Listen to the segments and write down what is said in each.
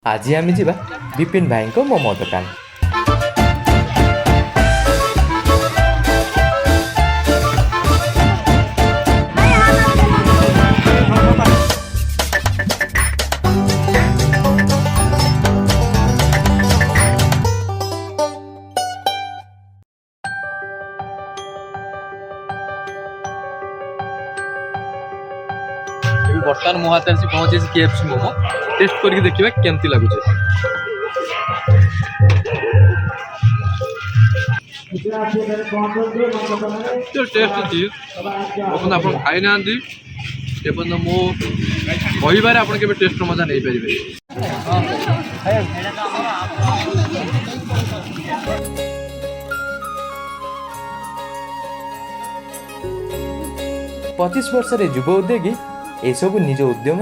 आज आम जा विपिन भाई को मोमो दुकान। बर्तमान मो हाथ से पहुंचे केएफसी मोमो टेस्ट करके देखिए केमती लगुच। जो टेस्ट अच्छी अपन आप खाई ना एपर्तन मो कहबार आप टेस्ट मजा नहीं पारे। 25 वर्ष युव उद्योगी एसबू निज उद्यम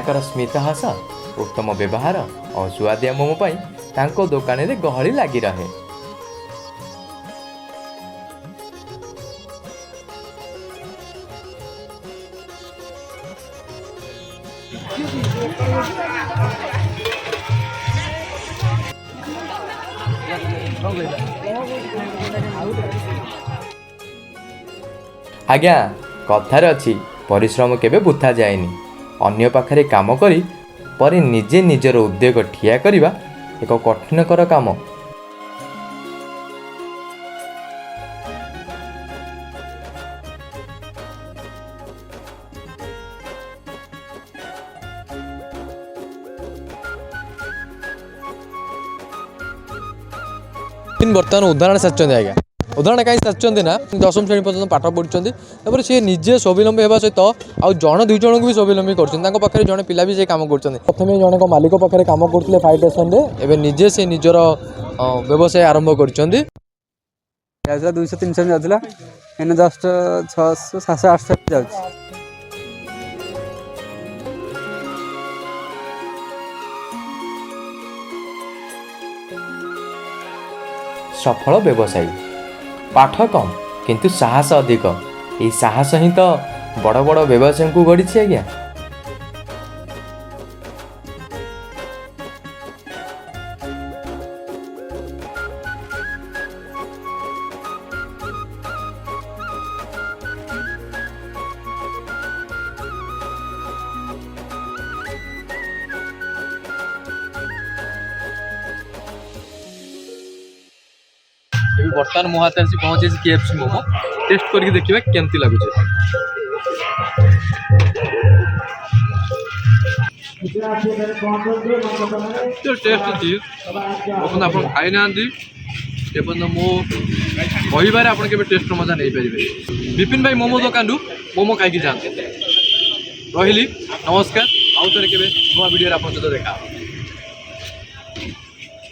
कर स्मित हास उत्तम व्यवहार और सुआदिया मोमो तांको दुकान रे गहली लगी रहे। आज्ञा कथार अच्छी परिश्रम केबे बुथा जाएनी। अन्य पाखरे काम करी परे निजे निजर उद्योग ठिया करिबा एक कठिनकर काम। बर्तमान उदाहरण साचुंदी आज्ञा उदाहरण कहीं साचुंदी ना 10वीं श्रेणी पर्यटन पाठ पढ़ुंट सी निजे स्वावलम्बी होगा सहित आउ जन दुई जन को भी स्वावलम्बी कर जड़े पिला भी से कम कर प्रथम जन मालिक पाखे कम करते फाइव स्टेशन एवं निजे से निजर व्यवसाय आरंभ कर 200-300 जाऊला एने जस्ट 600-700-800 जाऊँ। सफल व्यवसायी पाठ कम किंतु साहस अधिक। ये साहस ही तो बड़ बड़ व्यवसाय को गढ़ी आज्ञा। बर्तमान मो हाथ से पहुंचे केएफसी मोमो टेस्ट करके देखिए केमती लगुच। जो टेस्ट अच्छी अपन आप खाई ना एपर्तन मो कहबार आप टेस्ट मजा नहीं पारे। विपिन भाई मोमो दुकान मोमो खाई जाते रही। नमस्कार आउ थे नुआ वीडियो आप देखा।